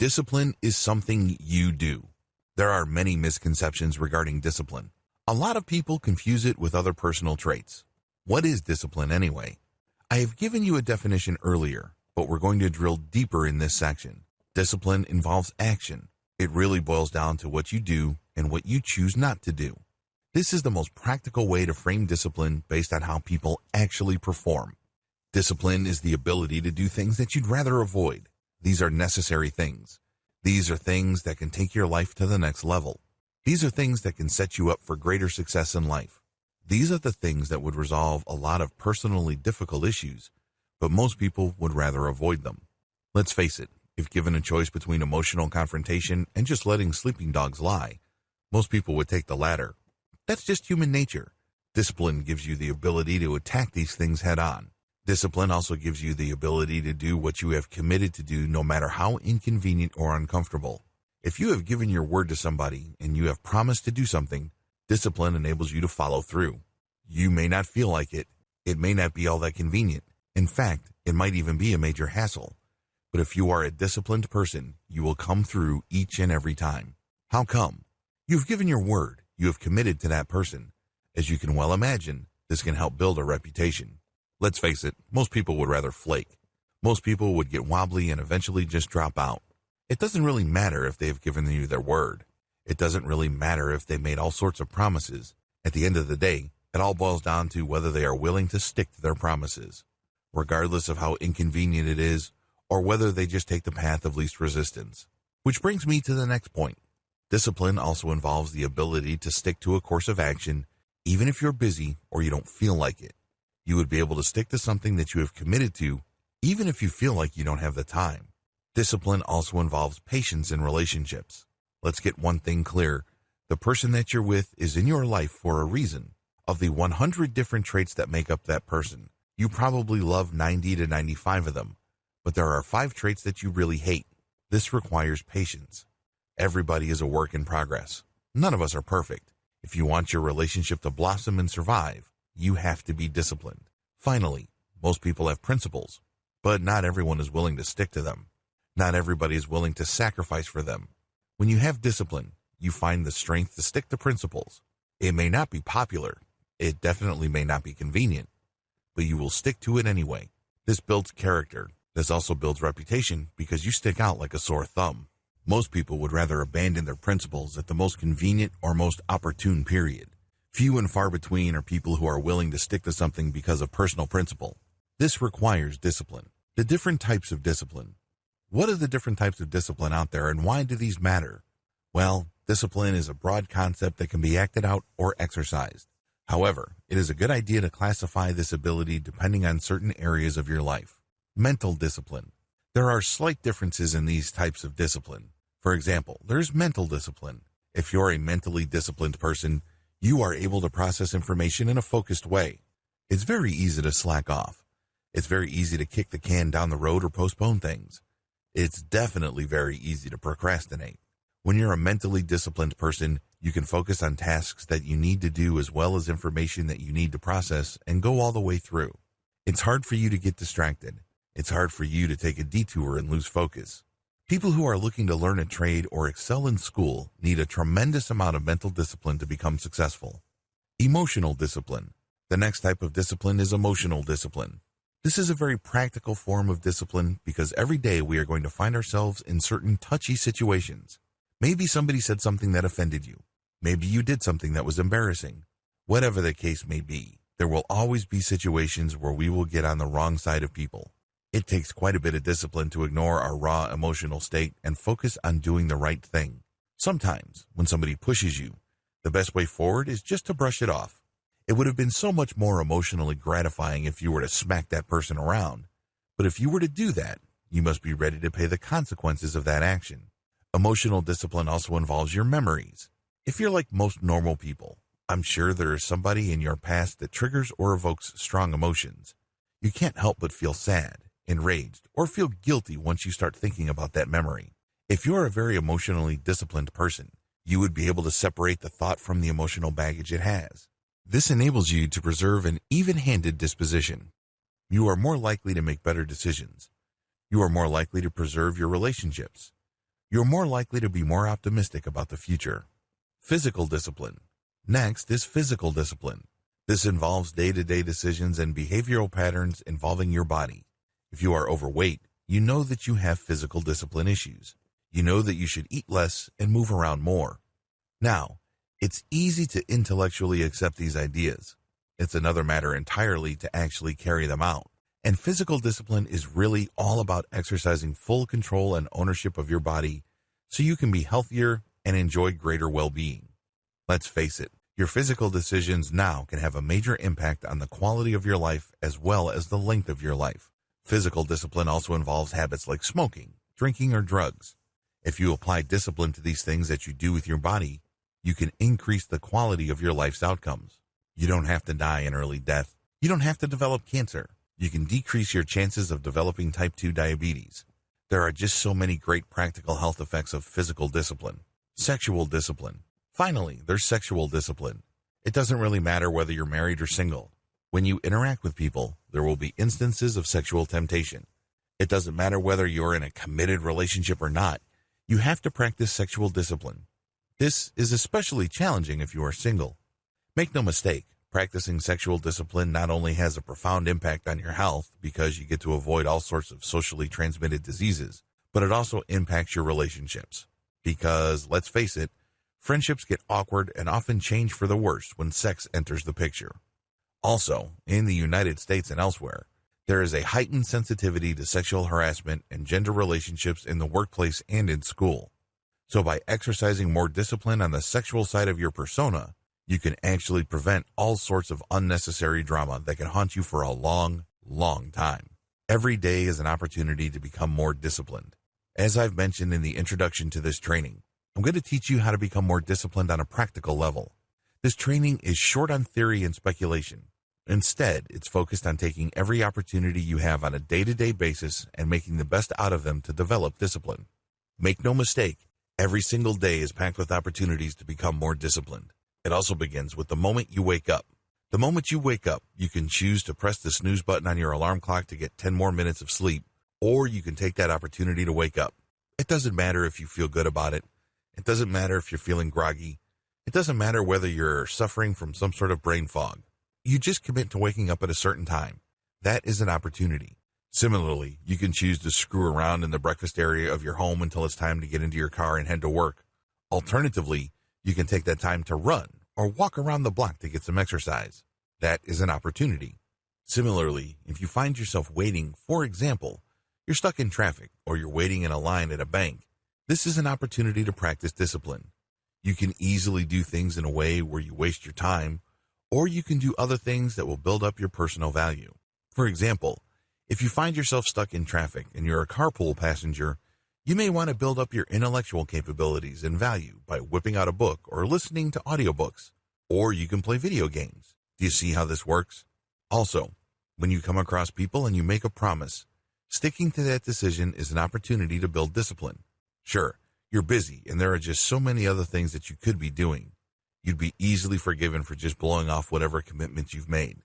Discipline is something you do. There are many misconceptions regarding discipline. A lot of people confuse it with other personal traits. What is discipline anyway? I have given you a definition earlier, but we're going to drill deeper in this section. Discipline involves action. It really boils down to what you do and what you choose not to do. This is the most practical way to frame discipline based on how people actually perform. Discipline is the ability to do things that you'd rather avoid. These are necessary things. These are things that can take your life to the next level. These are things that can set you up for greater success in life. These are the things that would resolve a lot of personally difficult issues, but most people would rather avoid them. Let's face it, if given a choice between emotional confrontation and just letting sleeping dogs lie, most people would take the latter. That's just human nature. Discipline gives you the ability to attack these things head on. Discipline also gives you the ability to do what you have committed to do no matter how inconvenient or uncomfortable. If you have given your word to somebody and you have promised to do something, discipline enables you to follow through. You may not feel like it. It may not be all that convenient. In fact, it might even be a major hassle. But if you are a disciplined person, you will come through each and every time. How come? You've given your word. You have committed to that person. As you can well imagine, this can help build a reputation. Let's face it, most people would rather flake. Most people would get wobbly and eventually just drop out. It doesn't really matter if they've given you their word. It doesn't really matter if they made all sorts of promises. At the end of the day, it all boils down to whether they are willing to stick to their promises, regardless of how inconvenient it is, or whether they just take the path of least resistance. Which brings me to the next point. Discipline also involves the ability to stick to a course of action, even if you're busy or you don't feel like it. You would be able to stick to something that you have committed to, even if you feel like you don't have the time. Discipline also involves patience in relationships. Let's get one thing clear. The person that you're with is in your life for a reason. Of the 100 different traits that make up that person, you probably love 90 to 95 of them, but there are 5 traits that you really hate. This requires patience. Everybody is a work in progress. None of us are perfect. If you want your relationship to blossom and survive, you have to be disciplined. Finally, most people have principles, but not everyone is willing to stick to them. Not everybody is willing to sacrifice for them. When you have discipline, you find the strength to stick to principles. It may not be popular. It definitely may not be convenient, but you will stick to it anyway. This builds character. This also builds reputation because you stick out like a sore thumb. Most people would rather abandon their principles at the most convenient or most opportune period. Few and far between are people who are willing to stick to something because of personal principle. This requires discipline. The different types of discipline. What are the different types of discipline out there and why do these matter? Well, discipline is a broad concept that can be acted out or exercised. However, it is a good idea to classify this ability depending on certain areas of your life. Mental discipline. There are slight differences in these types of discipline. For example, there's mental discipline. If you're a mentally disciplined person, you are able to process information in a focused way. It's very easy to slack off. It's very easy to kick the can down the road or postpone things. It's definitely very easy to procrastinate. When you're a mentally disciplined person, you can focus on tasks that you need to do as well as information that you need to process and go all the way through. It's hard for you to get distracted. It's hard for you to take a detour and lose focus. People who are looking to learn a trade or excel in school need a tremendous amount of mental discipline to become successful. Emotional discipline. The next type of discipline is emotional discipline. This is a very practical form of discipline because every day we are going to find ourselves in certain touchy situations. Maybe somebody said something that offended you. Maybe you did something that was embarrassing. Whatever the case may be, there will always be situations where we will get on the wrong side of people. It takes quite a bit of discipline to ignore our raw emotional state and focus on doing the right thing. Sometimes, when somebody pushes you, the best way forward is just to brush it off. It would have been so much more emotionally gratifying if you were to smack that person around. But if you were to do that, you must be ready to pay the consequences of that action. Emotional discipline also involves your memories. If you're like most normal people, I'm sure there is somebody in your past that triggers or evokes strong emotions. You can't help but feel sad, enraged, or feel guilty once you start thinking about that memory. If you're a very emotionally disciplined person, you would be able to separate the thought from the emotional baggage it has. This enables you to preserve an even-handed disposition. You are more likely to make better decisions. You are more likely to preserve your relationships. you're more likely to be more optimistic about the future. Physical discipline. Next is physical discipline. This involves day-to-day decisions and behavioral patterns involving your body. If you are overweight, you know that you have physical discipline issues. You know that you should eat less and move around more. Now, it's easy to intellectually accept these ideas. It's another matter entirely to actually carry them out. And physical discipline is really all about exercising full control and ownership of your body so you can be healthier and enjoy greater well-being. Let's face it, your physical decisions now can have a major impact on the quality of your life as well as the length of your life. Physical discipline also involves habits like smoking, drinking, or drugs. If you apply discipline to these things that you do with your body, you can increase the quality of your life's outcomes. You don't have to die an early death. You don't have to develop cancer. You can decrease your chances of developing type 2 diabetes. There are just so many great practical health effects of physical discipline. Sexual discipline. Finally, there's sexual discipline. It doesn't really matter whether you're married or single. When you interact with people, there will be instances of sexual temptation. It doesn't matter whether you're in a committed relationship or not. You have to practice sexual discipline. This is especially challenging if you are single. Make no mistake, practicing sexual discipline not only has a profound impact on your health because you get to avoid all sorts of socially transmitted diseases, but it also impacts your relationships. Because, let's face it, friendships get awkward and often change for the worse when sex enters the picture. Also, in the United States and elsewhere, there is a heightened sensitivity to sexual harassment and gender relationships in the workplace and in school. So by exercising more discipline on the sexual side of your persona, you can actually prevent all sorts of unnecessary drama that can haunt you for a long, long time. Every day is an opportunity to become more disciplined. As I've mentioned in the introduction to this training, I'm going to teach you how to become more disciplined on a practical level. This training is short on theory and speculation. Instead, it's focused on taking every opportunity you have on a day-to-day basis and making the best out of them to develop discipline. Make no mistake, every single day is packed with opportunities to become more disciplined. It also begins with the moment you wake up. The moment you wake up, you can choose to press the snooze button on your alarm clock to get 10 more minutes of sleep, or you can take that opportunity to wake up. It doesn't matter if you feel good about it. It doesn't matter if you're feeling groggy. It doesn't matter whether you're suffering from some sort of brain fog. You just commit to waking up at a certain time. That is an opportunity. Similarly, you can choose to screw around in the breakfast area of your home until it's time to get into your car and head to work. Alternatively, you can take that time to run or walk around the block to get some exercise. That is an opportunity. Similarly, if you find yourself waiting, for example, you're stuck in traffic or you're waiting in a line at a bank, this is an opportunity to practice discipline. You can easily do things in a way where you waste your time, or you can do other things that will build up your personal value. For example, if you find yourself stuck in traffic and you're a carpool passenger, you may want to build up your intellectual capabilities and value by whipping out a book or listening to audiobooks. Or you can play video games. Do you see how this works? Also, when you come across people and you make a promise, sticking to that decision is an opportunity to build discipline. Sure, you're busy and there are just so many other things that you could be doing. You'd be easily forgiven for just blowing off whatever commitments you've made.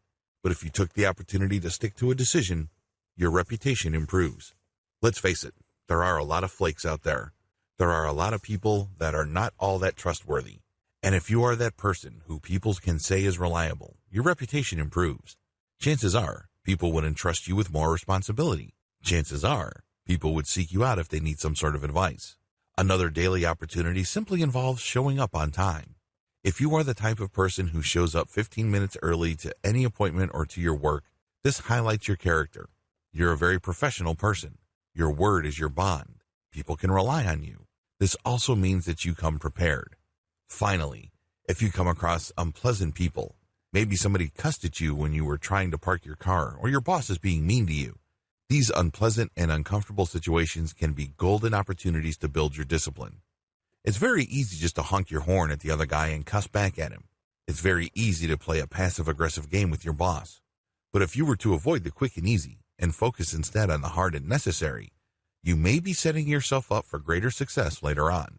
But if you took the opportunity to stick to a decision, your reputation improves. Let's face it, there are a lot of flakes out there. There are a lot of people that are not all that trustworthy. And if you are that person who people can say is reliable, your reputation improves. Chances are, people would entrust you with more responsibility. Chances are, people would seek you out if they need some sort of advice. Another daily opportunity simply involves showing up on time. If you are the type of person who shows up 15 minutes early to any appointment or to your work, this highlights your character. You're a very professional person. Your word is your bond. People can rely on you. This also means that you come prepared. Finally, if you come across unpleasant people, maybe somebody cussed at you when you were trying to park your car, or your boss is being mean to you. These unpleasant and uncomfortable situations can be golden opportunities to build your discipline. It's very easy just to honk your horn at the other guy and cuss back at him. It's very easy to play a passive-aggressive game with your boss. But if you were to avoid the quick and easy and focus instead on the hard and necessary, you may be setting yourself up for greater success later on.